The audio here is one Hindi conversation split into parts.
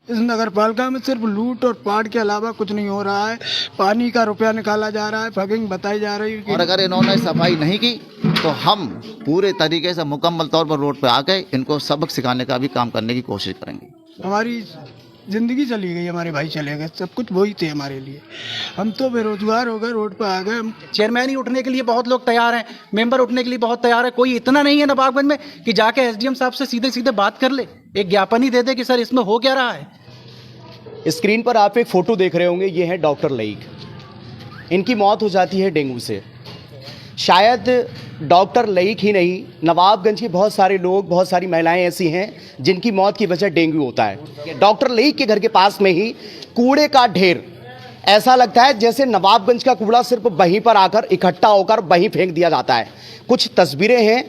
इस नगर पालिका में सिर्फ लूट और पाट के अलावा कुछ नहीं हो रहा है। पानी का रुपया निकाला जा रहा है, फगिंग बताई जा रही है। और अगर इन्होंने सफाई नहीं की तो हम पूरे तरीके से मुकम्मल तौर पर रोड पर आके इनको सबक सिखाने का भी काम करने की कोशिश करेंगे। हमारी ज़िंदगी चली गई, हमारे भाई चले गए, सब कुछ वही थे हमारे लिए। हम तो बेरोजगार हो गए, रोड पर आ गए। हम चेयरमैन ही उठने के लिए बहुत लोग तैयार हैं, मेंबर उठने के लिए बहुत तैयार है। कोई इतना नहीं है नवाबगंज में कि जाके एसडीएम साहब से सीधे सीधे बात कर ले, एक ज्ञापन ही दे दे कि सर इसमें हो क्या रहा है। स्क्रीन पर आप एक फ़ोटो देख रहे होंगे, ये है डॉक्टर लईक। इनकी मौत हो जाती है डेंगू से। शायद डॉक्टर लईक ही नहीं, नवाबगंज के बहुत सारे लोग, बहुत सारी महिलाएं ऐसी हैं जिनकी मौत की वजह डेंगू होता है। डॉक्टर लईक के घर के पास में ही कूड़े का ढेर, ऐसा लगता है जैसे नवाबगंज का कूड़ा सिर्फ वहीं पर आकर इकट्ठा होकर वहीं फेंक दिया जाता है। कुछ तस्वीरें हैं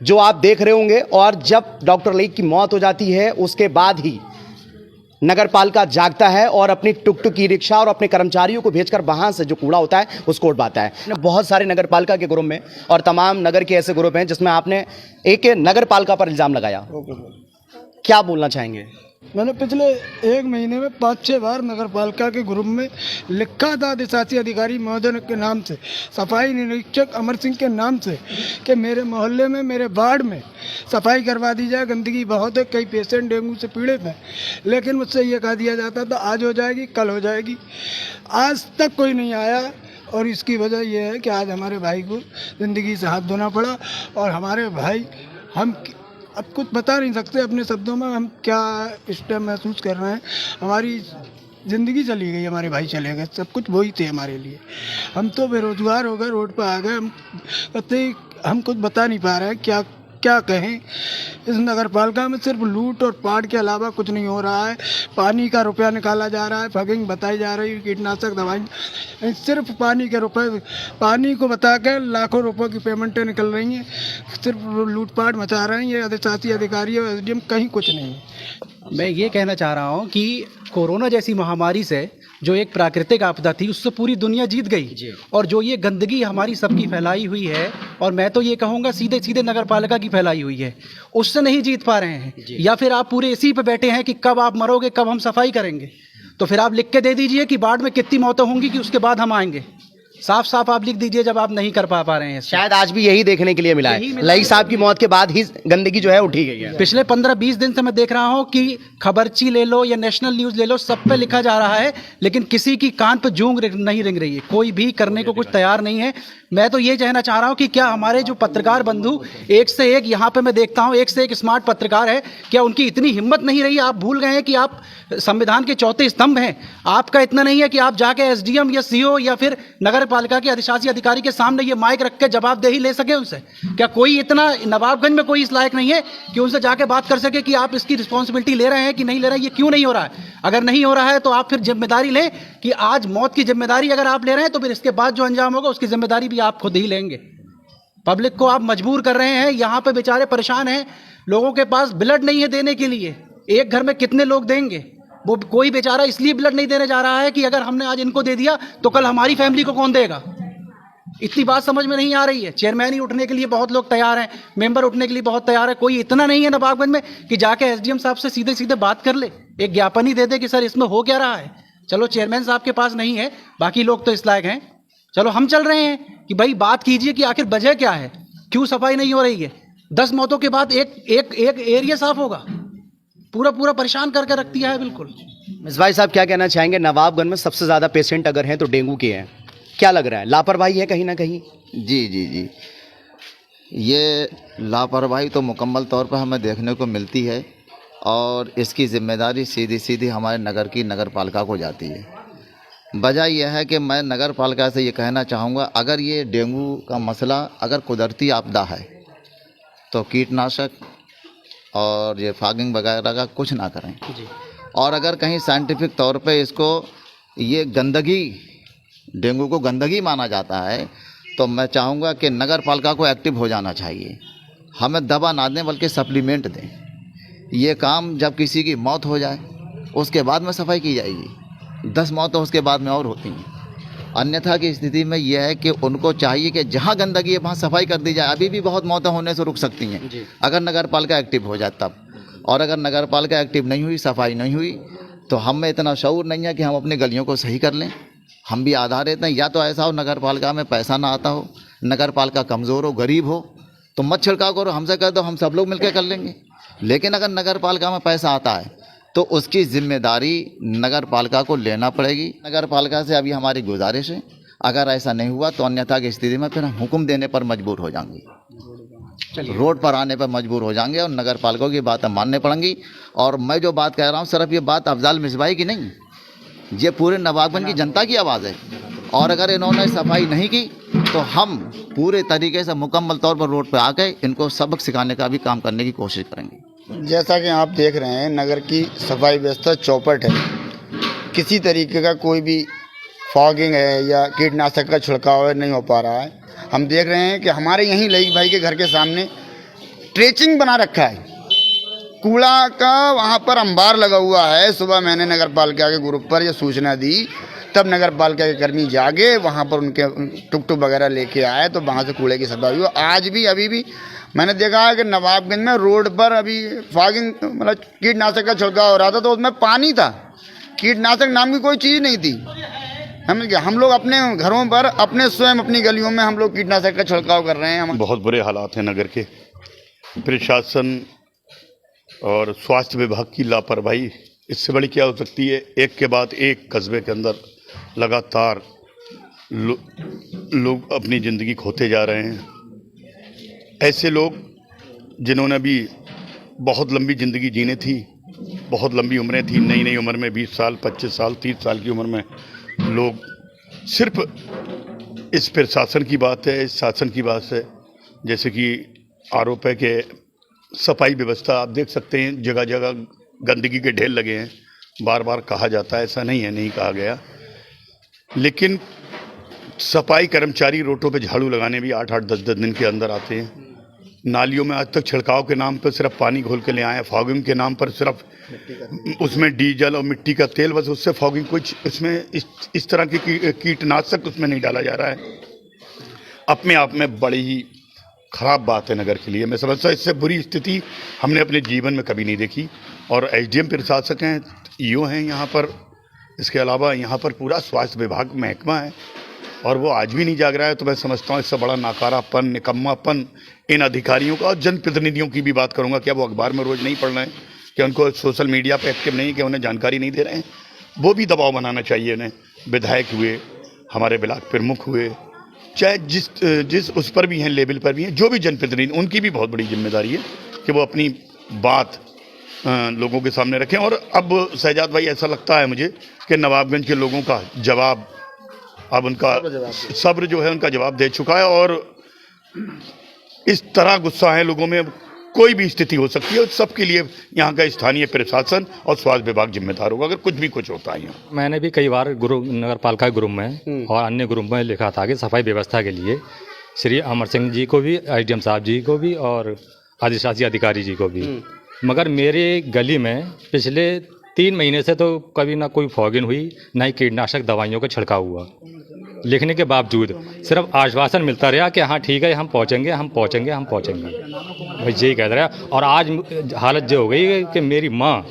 जो आप देख रहे होंगे। और जब डॉक्टर लईक की मौत हो जाती है उसके बाद ही नगर पालिका जागता है और अपनी टुक टुक ई रिक्शा और अपने कर्मचारियों को भेजकर वहां से जो कूड़ा होता है उसको उठवाता है। बहुत सारे नगर पालिका के ग्रुप में और तमाम नगर के ऐसे ग्रुप हैं जिसमें आपने एक नगर पालिका पर इल्जाम लगाया, क्या बोलना चाहेंगे? मैंने पिछले 1 महीने में 5-6 बार नगर पालिका के ग्रुप में लिखा था अधिशासी अधिकारी महोदय के नाम से, सफाई निरीक्षक अमर सिंह के नाम से, कि मेरे मोहल्ले में, मेरे वार्ड में सफाई करवा दी जाए। गंदगी बहुत है, कई पेशेंट डेंगू से पीड़ित हैं। लेकिन मुझसे ये कह दिया जाता था आज हो जाएगी, कल हो जाएगी। आज तक कोई नहीं आया। और इसकी वजह यह है कि आज हमारे भाई को ज़िंदगी से हाथ धोना पड़ा। और हमारे भाई, हम अब कुछ बता नहीं सकते अपने शब्दों में हम क्या इस टाइम महसूस कर रहे हैं। हमारी ज़िंदगी चली गई, हमारे भाई चले गए, सब कुछ वही थे हमारे लिए। हम तो बेरोजगार हो गए, रोड पर आ गए। हम कुछ बता नहीं पा रहे हैं क्या क्या कहें। इस नगर पालिका में सिर्फ लूट और पाट के अलावा कुछ नहीं हो रहा है। पानी का रुपया निकाला जा रहा है, फगिंग बताई जा रही है, कीटनाशक दवाई, सिर्फ पानी के रुपए, पानी को बता के लाखों रुपयों की पेमेंटें निकल रही हैं। सिर्फ लूटपाट मचा रहे हैं ये अधिशासी अधिकारी और एसडीएम, कहीं कुछ नहीं है। मैं ये कहना चाह रहा हूँ कि कोरोना जैसी महामारी से जो एक प्राकृतिक आपदा थी उससे पूरी दुनिया जीत गई, और जो ये गंदगी हमारी सबकी फैलाई हुई है, और मैं तो ये कहूँगा सीधे सीधे नगर पालिका की फैलाई हुई है, उससे नहीं जीत पा रहे हैं। या फिर आप पूरे इसी पे बैठे हैं कि कब आप मरोगे, कब हम सफाई करेंगे। तो फिर आप लिख के दे दीजिए कि बाढ़ में कितनी मौतें होंगी कि उसके बाद हम आएंगे। साफ साफ आप लिख दीजिए जब आप नहीं कर पा रहे हैं। शायद आज भी यही देखने के लिए मिला है। लईक साहब की मौत के बाद ही गंदगी जो है उठी गई है। पिछले 15-20 दिन से मैं देख रहा हूं कि खबरची ले लो या नेशनल न्यूज ले लो, सब पे लिखा जा रहा है, लेकिन किसी की कान पे जूंग नहीं रिंग रही है। कोई भी करने को कुछ तैयार नहीं है। मैं तो ये कहना चाह रहा हूं कि क्या हमारे जो पत्रकार बंधु एक से एक, यहाँ पे मैं देखता हूं एक से एक स्मार्ट पत्रकार है, क्या उनकी इतनी हिम्मत नहीं रही? आप भूल गए हैं कि आप संविधान के चौथे स्तंभ हैं। आपका इतना नहीं है कि आप जाके एसडीएम या सीओ या फिर नगर पालिका के अधिशासी अधिकारी के सामने ये माइक रख के जवाबदेही ले सके उनसे? क्या कोई इतना नवाबगंज में कोई इस लायक नहीं है कि उनसे जाके बात कर सके कि आप इसकी रिस्पॉन्सिबिलिटी ले रहे हैं कि नहीं ले रहे हैं, ये क्यों नहीं हो रहा है? अगर नहीं हो रहा है तो आप फिर जिम्मेदारी लें कि आज मौत की जिम्मेदारी अगर आप ले रहे हैं तो फिर इसके बाद जो अंजाम होगा उसकी जिम्मेदारी भी आप खुद ही लेंगे। पब्लिक को आप मजबूर कर रहे हैं। यहाँ पे बेचारे परेशान हैं, लोगों के पास ब्लड नहीं है देने के लिए। एक घर में कितने लोग देंगे? वो कोई बेचारा इसलिए ब्लड नहीं देने जा रहा है कि अगर हमने आज इनको दे दिया तो कल हमारी फैमिली को कौन देगा। इतनी बात समझ में नहीं आ रही है। चेयरमैन ही उठने के लिए बहुत लोग तैयार हैं, मेंबर उठने के लिए बहुत तैयार है। कोई इतना नहीं है नवाबगंज में कि जाके एसडीएम साहब से सीधे सीधे बात कर ले, एक ज्ञापन ही दे दे कि सर इसमें हो क्या रहा है। चलो चेयरमैन साहब के पास नहीं है, बाकी लोग तो इस लायक हैं। चलो हम चल रहे हैं कि भाई बात कीजिए कि आखिर वजह क्या है, क्यों सफाई नहीं हो रही है। 10 मौतों के बाद एक एरिया साफ होगा, पूरा परेशान करके रख दिया है बिल्कुल। मिसबाई साहब क्या कहना चाहेंगे? नवाबगंज में सबसे ज़्यादा पेशेंट अगर हैं तो डेंगू के हैं, क्या लग रहा है? लापरवाही है कहीं ना कहीं? जी, ये लापरवाही तो मुकम्मल तौर पर हमें देखने को मिलती है, और इसकी जिम्मेदारी सीधी सीधी हमारे नगर की नगर पालिका को जाती है। वजह यह है कि मैं नगर पालिका से ये कहना चाहूँगा, अगर ये डेंगू का मसला अगर कुदरती आपदा है तो कीटनाशक और ये फॉगिंग वगैरह का कुछ ना करें जी। और अगर कहीं साइंटिफिक तौर पे इसको ये गंदगी, डेंगू को गंदगी माना जाता है, तो मैं चाहूँगा कि नगर पालिका को एक्टिव हो जाना चाहिए। हमें दवा ना दें बल्कि सप्लीमेंट दें। ये काम जब किसी की मौत हो जाए उसके बाद में सफाई की जाएगी। 10 मौतें उसके बाद में और होती हैं। अन्यथा की स्थिति में यह है कि उनको चाहिए कि जहाँ गंदगी है वहाँ सफाई कर दी जाए। अभी भी बहुत मौतें होने से रुक सकती हैं अगर नगर पालिका एक्टिव हो जाए तब। और अगर नगर पालिका एक्टिव नहीं हुई, सफाई नहीं हुई, तो हम में इतना शऊर नहीं है कि हम अपनी गलियों को सही कर लें। हम भी आधारित हैं, या तो ऐसा हो नगर पालिका में पैसा ना आता हो, नगर पालिका कमज़ोर हो, गरीब हो, तो मत छिड़काव करो, हमसे कह दो, हम सब लोग मिलकर कर लेंगे। लेकिन अगर नगर पालिका में पैसा आता है तो उसकी जिम्मेदारी नगर पालिका को लेना पड़ेगी। नगर पालिका से अभी हमारी गुजारिश है, अगर ऐसा नहीं हुआ तो अन्यथा की स्थिति में फिर हम हुक्म देने पर मजबूर हो जाएंगे, रोड पर आने पर मजबूर हो जाएंगे और नगर पालिका की बातें माननी पड़ेंगी। और मैं जो बात कह रहा हूँ सिर्फ ये बात अफजाल मिसबाई की नहीं, ये पूरे नवाबगंज की जनता की आवाज़ है। और अगर इन्होंने सफाई नहीं की तो हम पूरे तरीके से मुकम्मल तौर पर रोड पर आके इनको सबक सिखाने का भी काम करने की कोशिश करेंगे। जैसा कि आप देख रहे हैं, नगर की सफाई व्यवस्था चौपट है। किसी तरीके का कोई भी फॉगिंग है या कीटनाशक का छिड़काव नहीं हो पा रहा है। हम देख रहे हैं कि हमारे यहीं लईक भाई के घर के सामने ट्रेचिंग बना रखा है, कूड़ा का वहाँ पर अंबार लगा हुआ है। सुबह मैंने नगर पालिका के ग्रुप पर यह सूचना दी, तब नगर पालिका के कर्मी जागे, वहाँ पर उनके टुक वगैरह लेके आए, तो वहाँ से कूड़े की सफाई हुई। आज भी अभी भी मैंने देखा है कि नवाबगंज में रोड पर अभी फॉगिंग मतलब कीटनाशक का छिड़काव हो रहा था, तो उसमें पानी था, कीटनाशक नाम की कोई चीज़ नहीं थी। हम लोग अपने घरों पर अपने स्वयं अपनी गलियों में हम लोग कीटनाशक का छिड़काव कर रहे हैं। हम बहुत बुरे हालात हैं नगर के। प्रशासन और स्वास्थ्य विभाग की लापरवाही इससे बड़ी क्या हो सकती है। एक के बाद एक कस्बे के अंदर लगातार लोग अपनी ज़िंदगी खोते जा रहे हैं। ऐसे लोग जिन्होंने भी बहुत लंबी ज़िंदगी जीने थी, बहुत लंबी उम्रें थी, नई नई उम्र में 20 साल 25 साल 30 साल की उम्र में लोग, सिर्फ इस प्रशासन की बात है, इस शासन की बात है। जैसे कि आरोप है कि सफाई व्यवस्था आप देख सकते हैं, जगह जगह गंदगी के ढेर लगे हैं। बार बार कहा जाता है, ऐसा नहीं है, नहीं कहा गया, लेकिन सफाई कर्मचारी रोडों पे झाड़ू लगाने भी 8-8 10-10 दिन के अंदर आते हैं। नालियों में आज तक छिड़काव के नाम पर सिर्फ पानी घोल के ले आए हैं, फॉगिंग के नाम पर सिर्फ उसमें डीजल और मिट्टी का तेल, बस उससे फॉगिंग, कुछ इसमें इस तरह की कीटनाशक उसमें नहीं डाला जा रहा है। अपने आप में बड़ी ही खराब बात है नगर के लिए। मैं समझता हूँ इससे बुरी स्थिति हमने अपने जीवन में कभी नहीं देखी। और एसडीएम प्रशासक हैं, ईओ हैं यहाँ पर, इसके अलावा यहाँ पर पूरा स्वास्थ्य विभाग महकमा है और वो आज भी नहीं जाग रहा है। तो मैं समझता हूँ इससे बड़ा नाकारापन, निकम्मापन इन अधिकारियों का। और जनप्रतिनिधियों की भी बात करूँगा, क्या वो अखबार में रोज़ नहीं पढ़ रहे हैं, क्या उनको सोशल मीडिया पर एक्टिव नहीं, क्या उन्हें जानकारी नहीं दे रहे हैं। वो भी दबाव बनाना चाहिए उन्हें। विधायक हुए, हमारे ब्लॉक प्रमुख हुए, चाहे जिस उस पर भी हैं, लेवल पर भी हैं, जो भी जनप्रतिनिधि, उनकी भी बहुत बड़ी जिम्मेदारी है कि वो अपनी बात लोगों के सामने रखें। और अब शहजाद भाई, ऐसा लगता है मुझे कि नवाबगंज के लोगों का जवाब, अब उनका सब्र जो है उनका जवाब दे चुका है। और इस तरह गुस्सा है लोगों में, कोई भी स्थिति हो सकती है। सबके लिए यहाँ का स्थानीय प्रशासन और स्वास्थ्य विभाग जिम्मेदार होगा अगर कुछ भी कुछ होता है यहाँ। मैंने भी कई बार नगर पालिका ग्रुप में और अन्य ग्रुप में लिखा था कि सफाई व्यवस्था के लिए श्री अमर सिंह जी को भी, एसडीएम साहब जी को भी और अधिशासी अधिकारी जी को भी। मगर मेरे गली में पिछले 3 महीने से तो कभी ना कोई फॉगिंग हुई, ना ही कीटनाशक दवाइयों का छिड़काव हुआ। लिखने के बावजूद सिर्फ आश्वासन मिलता रहा कि हाँ ठीक है, हम पहुँचेंगे, हम पहुँचेंगे, हम पहुँचेंगे, बस यही कहता रहा। और आज हालत जो हो गई है कि मेरी माँ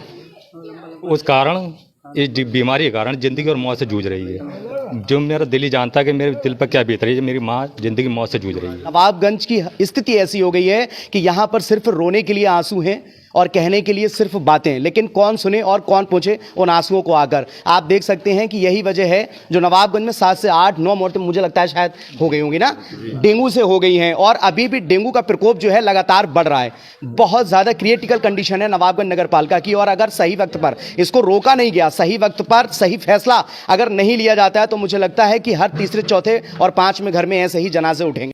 उस कारण, इस बीमारी के कारण ज़िंदगी और मौत से जूझ रही है। जो मेरा दिल ही जानता है कि मेरे दिल पर क्या बीत रही है। मेरी माँ ज़िंदगी मौत से जूझ रही है। नवाबगंज की स्थिति ऐसी हो गई है कि यहाँ पर सिर्फ रोने के लिए आंसू हैं और कहने के लिए सिर्फ बातें, लेकिन कौन सुने और कौन पहुंचे उन आंसुओं को आकर। आप देख सकते हैं कि यही वजह है जो नवाबगंज में 7 से 8-9 मौतें मुझे लगता है शायद हो गई होंगी ना, डेंगू से हो गई हैं। और अभी भी डेंगू का प्रकोप जो है लगातार बढ़ रहा है। बहुत ज़्यादा क्रिटिकल कंडीशन है नवाबगंज नगर पालिका की। और अगर सही वक्त पर इसको रोका नहीं गया, सही वक्त पर सही फैसला अगर नहीं लिया जाता है, तो मुझे लगता है कि हर तीसरे, चौथे और 5वें घर में ऐसे ही जनाजे उठेंगे।